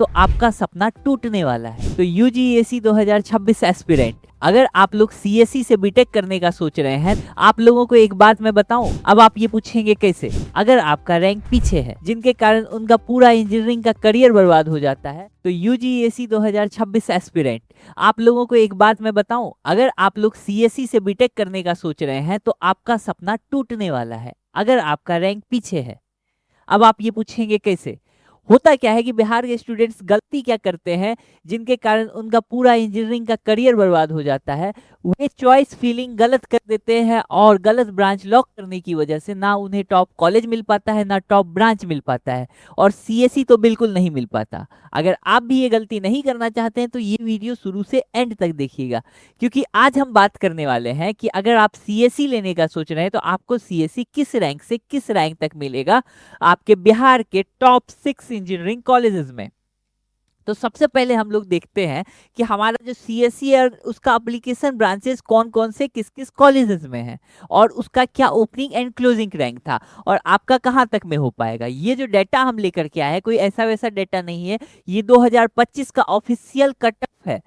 तो आपका सपना टूटने वाला है। तो यूजीएसी 2026 एस्पिरेंट, अगर आप लोग सीएससी से बीटेक करने का सोच रहे हैं, आप लोगों को एक बात मैं बताऊं। अब आप ये पूछेंगे कैसे? अगर आपका रैंक पीछे है, जिनके कारण उनका पूरा इंजीनियरिंग का करियर बर्बाद हो जाता है, तो यूजीएसी 2026 एस्पिरेंट, आप लोगों को एक बात मैं बताऊं, अगर आप लोग सीएससी से बीटेक करने का सोच रहे हैं तो आपका सपना टूटने वाला है अगर आपका रैंक पीछे है। अब आप ये पूछेंगे कैसे? होता क्या है कि बिहार के स्टूडेंट्स गलती क्या करते हैं, जिनके कारण उनका पूरा इंजीनियरिंग का करियर बर्बाद हो जाता है, वे चॉइस फीलिंग गलत कर देते हैं और गलत ब्रांच लॉक करने की वजह से ना उन्हें टॉप कॉलेज मिल पाता है, ना टॉप ब्रांच मिल पाता है, और सीएससी तो बिल्कुल नहीं मिल पाता। अगर आप भी ये गलती नहीं करना चाहते हैं तो ये वीडियो शुरू से एंड तक देखिएगा, क्योंकि आज हम बात करने वाले हैं कि अगर आप सीएससी लेने का सोच रहे हैं तो आपको सीएससी किस रैंक से किस रैंक तक मिलेगा आपके बिहार के टॉप 6 इंजीनियरिंग कॉलेजेस में। तो सबसे पहले हम लोग देखते हैं कि हमारा जो सीएससी है उसका एप्लीकेशन ब्रांचेस कौन कौन से किस किस कॉलेजेस में है, और उसका क्या ओपनिंग एंड क्लोजिंग रैंक था, और आपका कहां तक में हो पाएगा। ये जो डेटा हम लेकर के आए हैं कोई ऐसा वैसा डेटा नहीं है, ये 2025 का ऑफिशियल कट ऑफ है,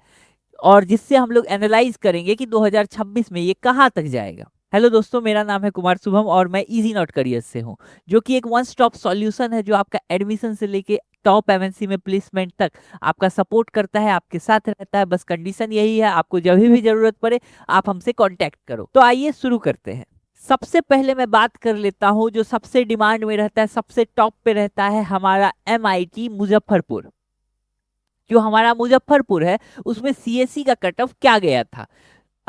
और जिससे हम लोग एनालाइज करेंगे कि 2026 में ये कहां तक जाएगा। हेलो दोस्तों, मेरा नाम है कुमार शुभम और मैं इजी नॉट करियर से हूं, जो कि एक वन स्टॉप सॉल्यूशन है जो आपका एडमिशन से लेके टॉप एमएनसी में प्लेसमेंट तक आपका सपोर्ट करता है, आपके साथ रहता है। बस कंडीशन यही है, आपको जब भी जरूरत पड़े आप हमसे कांटेक्ट करो। तो आइए शुरू करते हैं। सबसे पहले मैं बात कर लेता हूं जो सबसे डिमांड में रहता है, सबसे टॉप पे रहता है हमारा एमआईटी मुजफ्फरपुर। जो हमारा मुजफ्फरपुर है उसमें सीएससी का कट ऑफ क्या गया था।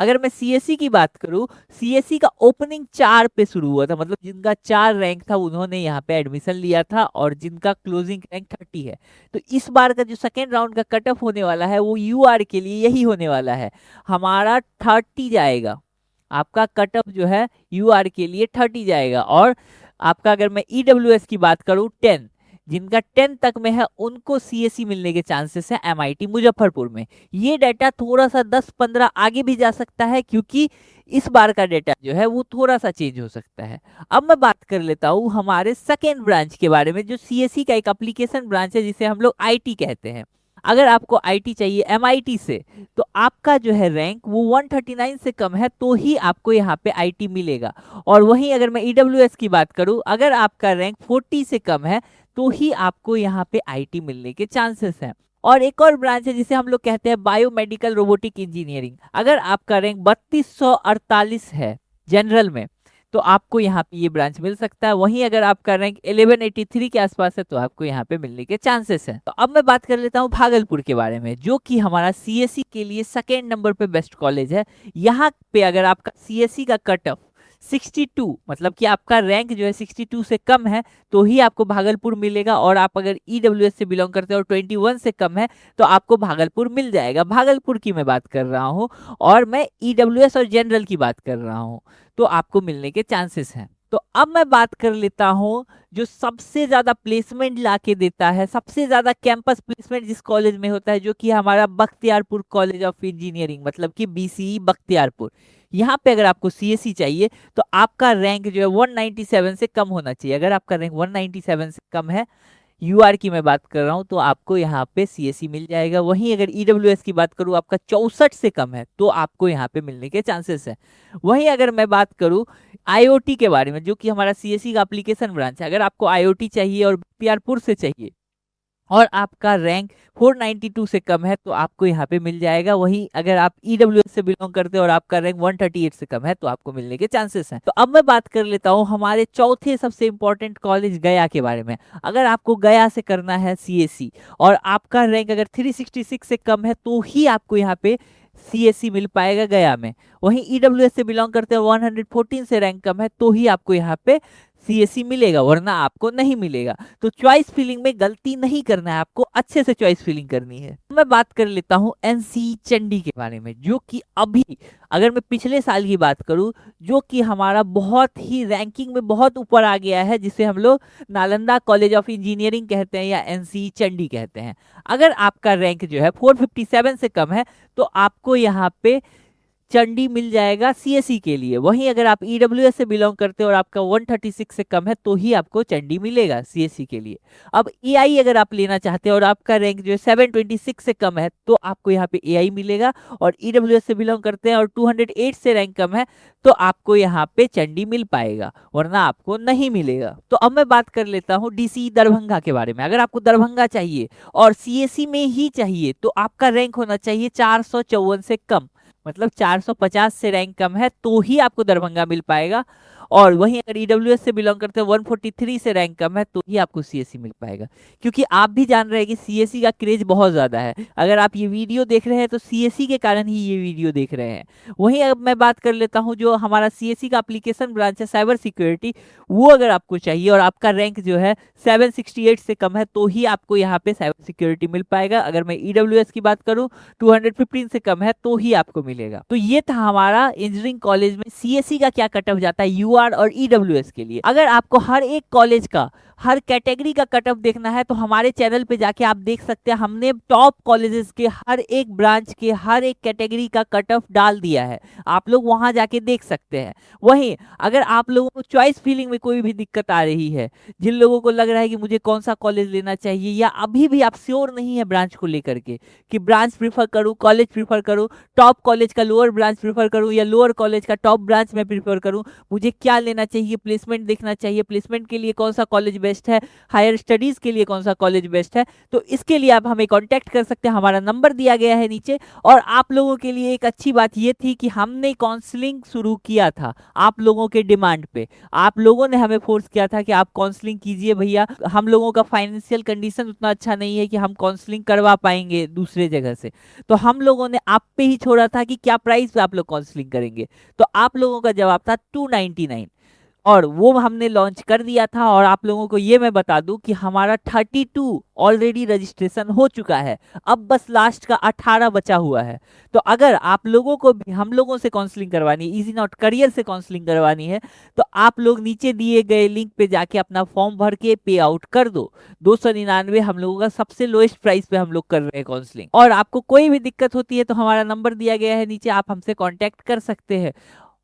अगर मैं सीएससी की बात करूं, सीएससी का ओपनिंग 4 पे शुरू हुआ था, मतलब जिनका 4 रैंक था उन्होंने यहाँ पे एडमिशन लिया था, और जिनका क्लोजिंग रैंक 30 है। तो इस बार का जो सेकेंड राउंड का कट ऑफ होने वाला है वो यूआर के लिए यही होने वाला है, हमारा 30 जाएगा। आपका कट ऑफ जो है यूआर के लिए 30 जाएगा। और आपका अगर मैं ईडब्ल्यूएस की बात करूं 10, जिनका 10 तक में है उनको सीएससी मिलने के चांसेस है एमआईटी मुजफ्फरपुर में। ये डाटा थोड़ा सा 10-15 आगे भी जा सकता है, क्योंकि इस बार का डाटा जो है वो थोड़ा सा चेंज हो सकता है। अब मैं बात कर लेता हूँ हमारे सेकेंड ब्रांच के बारे में, जो सीएससी का एक एप्लीकेशन ब्रांच है जिसे हम लोग आईटी कहते हैं। अगर आपको आईटी चाहिए एमआईटी से, तो आपका जो है रैंक वो 139 से कम है तो ही आपको यहाँ पे आईटी मिलेगा। और वहीं अगर मैं ईडब्ल्यूएस की बात करूँ, अगर आपका रैंक 40 से कम है तो ही आपको यहाँ पे आईटी मिलने के चांसेस हैं। और एक और ब्रांच है जिसे हम लोग कहते हैं बायोमेडिकल रोबोटिक इंजीनियरिंग। अगर आपका रैंक 3248 है जनरल में, तो आपको यहाँ पे ये ब्रांच मिल सकता है। वहीं अगर आपका रैंक 1183 के आसपास है तो आपको यहाँ पे मिलने के चांसेस हैं। तो अब मैं बात कर लेता हूँ भागलपुर के बारे में, जो कि हमारा सीएससी के लिए सेकेंड नंबर पे बेस्ट कॉलेज है। यहाँ पे अगर आपका सीएससी का कट ऑफ 62, मतलब कि आपका रैंक जो है 62 से कम है तो ही आपको भागलपुर मिलेगा, और आप अगर ईडब्ल्यूएस से बिलोंग करते हैं और 21 से कम है तो आपको भागलपुर मिल जाएगा। भागलपुर की मैं बात कर रहा हूँ, और मैं ईडब्ल्यूएस और जनरल की बात कर रहा हूँ, तो आपको मिलने के चांसेस हैं। तो अब मैं बात कर लेता हूँ जो सबसे ज्यादा प्लेसमेंट लाके देता है, सबसे ज्यादा कैंपस प्लेसमेंट जिस कॉलेज में होता है, जो कि हमारा बख्तियारपुर कॉलेज ऑफ इंजीनियरिंग, मतलब कि बीसीई बख्तियारपुर। यहाँ पे अगर आपको सीएससी चाहिए तो आपका रैंक जो है 197 से कम होना चाहिए। अगर आपका रैंक 197 से कम है, यूआर की मैं बात कर रहा हूं, तो आपको यहाँ पे सीएससी मिल जाएगा। वहीं अगर ईडब्ल्यूएस की बात करूँ, आपका 64 से कम है तो आपको यहाँ पे मिलने के चांसेस है। वहीं अगर मैं बात करूँ आईओटी के बारे में, जो कि हमारा सीएससी का एप्लीकेशन ब्रांच है, अगर आपको आईओटी चाहिए और बख्तियारपुर से चाहिए और आपका रैंक 492 से कम है तो आपको यहाँ पे मिल जाएगा। वहीं अगर आप ईडब्ल्यूएस से बिलोंग करते हो और आपका रैंक 138 से कम है तो आपको मिलने के चांसेस हैं। तो अब मैं बात कर लेता हूँ हमारे चौथे सबसे इंपॉर्टेंट कॉलेज गया के बारे में। अगर आपको गया से करना है सीएससी और आपका रैंक अगर 366 से कम है तो ही आपको यहाँ पे सीएससी मिल पाएगा गया में। वहीं ईडब्ल्यूएस से बिलोंग करते हैं 114 से रैंक कम है तो ही आपको यहाँ पे सीएससी मिलेगा, वरना आपको नहीं मिलेगा। तो चॉइस फिलिंग में गलती नहीं करना है, आपको अच्छे से चॉइस फिलिंग करनी है। मैं बात कर लेता हूँ एनसी चंडी के बारे में, जो कि अभी अगर मैं पिछले साल की बात करूँ, जो कि हमारा बहुत ही रैंकिंग में बहुत ऊपर आ गया है, जिसे हम लोग नालंदा कॉलेज ऑफ इंजीनियरिंग कहते हैं या एनसी चंडी कहते हैं। अगर आपका रैंक जो है 457 से कम है तो आपको यहाँ पे चंडी मिल जाएगा सीएसई के लिए। वहीं अगर आप ईडब्ल्यूएस से बिलोंग करते हो और आपका 136 से कम है तो ही आपको चंडी मिलेगा सीएसई के लिए। अब एआई अगर आप लेना चाहते हो और आपका रैंक जो है 726 से कम है तो आपको यहाँ पे एआई मिलेगा, और ईडब्ल्यूएस से बिलोंग करते हैं और 208 से रैंक कम है तो आपको यहाँ पे चंडी मिल पाएगा, वरना आपको नहीं मिलेगा। तो अब मैं बात कर लेता हूँ डीसी दरभंगा के बारे में। अगर आपको दरभंगा चाहिए और सीएसई में ही चाहिए तो आपका रैंक होना चाहिए 454 से कम, मतलब 450 से रैंक कम है तो ही आपको दरभंगा मिल पाएगा। और वहीं अगर ईडब्ल्यूएस से बिलोंग करते हैं 143 से रैंक कम है तो ही आपको सीएसई मिल पाएगा, क्योंकि आप भी जान रहे हैं कि सीएसई का क्रेज बहुत ज़्यादा है। अगर आप ये वीडियो देख रहे हैं तो सीएसई के कारण ही ये वीडियो देख रहे हैं। वहीं अब मैं बात कर लेता हूँ जो हमारा सीएसई का एप्लीकेशन ब्रांच है साइबर सिक्योरिटी, वो अगर आपको चाहिए और आपका रैंक जो है 768 से कम है तो ही आपको यहाँ पे साइबर सिक्योरिटी मिल पाएगा। अगर मैं ईडब्ल्यूएस की बात करूँ 215 से कम है तो ही आपको मिलेगा। तो ये था हमारा इंजीनियरिंग कॉलेज में सीएसई का क्या कट ऑफ जाता है यूआर और ईडब्ल्यूएस के लिए। अगर आपको हर एक कॉलेज का, हर कैटेगरी का कट ऑफ देखना है तो हमारे चैनल पे जाके आप देख सकते हैं। हमने टॉप कॉलेजेस के हर एक ब्रांच के हर एक कैटेगरी का कट ऑफ डाल दिया है, आप लोग वहां जाके देख सकते हैं। वहीं अगर आप लोगों को चॉइस फीलिंग में कोई भी दिक्कत आ रही है, जिन लोगों को लग रहा है कि मुझे कौन सा कॉलेज लेना चाहिए, या अभी भी आप श्योर नहीं है ब्रांच को लेकर के कि ब्रांच प्रीफर करूं, कॉलेज प्रीफर करूं, टॉप कॉलेज का लोअर ब्रांच प्रीफर करूं या लोअर कॉलेज का टॉप ब्रांच में प्रीफर करूं, मुझे क्या लेना चाहिए, प्लेसमेंट देखना चाहिए, प्लेसमेंट के लिए कौन सा कॉलेज बेस्ट है, हायर स्टडीज के लिए कौन सा कॉलेज बेस्ट है, तो इसके लिए आप हमें कांटेक्ट कर सकते हैं। हमारा नंबर दिया गया है नीचे। और आप लोगों के लिए एक अच्छी बात यह थी कि हमने काउंसलिंग शुरू किया था आप लोगों के डिमांड पे। आप लोगों ने हमें फोर्स किया था कि आप काउंसलिंग कीजिए भैया, हम लोगों का फाइनेंशियल कंडीशन उतना अच्छा नहीं है कि हम काउंसलिंग करवा पाएंगे दूसरे जगह से, तो हम लोगों ने आप पे ही छोड़ा था कि क्या प्राइस पे आप लोग काउंसलिंग करेंगे। तो आप लोगों का जवाब था 299, और वो हमने लॉन्च कर दिया था। और आप लोगों को ये मैं बता दूं कि हमारा 32 ऑलरेडी रजिस्ट्रेशन हो चुका है, अब बस लास्ट का 18 बचा हुआ है। तो अगर आप लोगों को भी हम लोगों से काउंसलिंग करवानी, इजी नॉट करियर से काउंसलिंग करवानी है, तो आप लोग नीचे दिए गए लिंक पे जाके अपना फॉर्म भर के पे आउट कर दो। 299 हम लोगों का सबसे लोएस्ट प्राइस पे हम लोग कर रहे हैं काउंसलिंग। और आपको कोई भी दिक्कत होती है तो हमारा नंबर दिया गया है नीचे, आप हमसे कॉन्टैक्ट कर सकते हैं।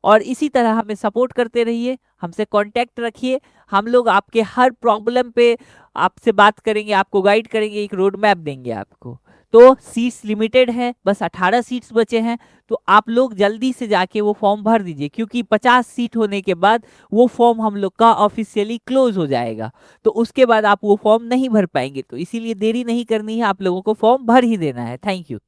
और इसी तरह हमें सपोर्ट करते रहिए, हमसे कांटेक्ट रखिए। हम लोग आपके हर प्रॉब्लम पे आपसे बात करेंगे, आपको गाइड करेंगे, एक रोड मैप देंगे आपको। तो सीट्स लिमिटेड है, बस 18 सीट्स बचे हैं, तो आप लोग जल्दी से जाके वो फॉर्म भर दीजिए, क्योंकि 50 सीट होने के बाद वो फॉर्म हम लोग का ऑफिशियली क्लोज हो जाएगा, तो उसके बाद आप वो फॉर्म नहीं भर पाएंगे। तो इसीलिए देरी नहीं करनी है, आप लोगों को फॉर्म भर ही देना है। Thank you.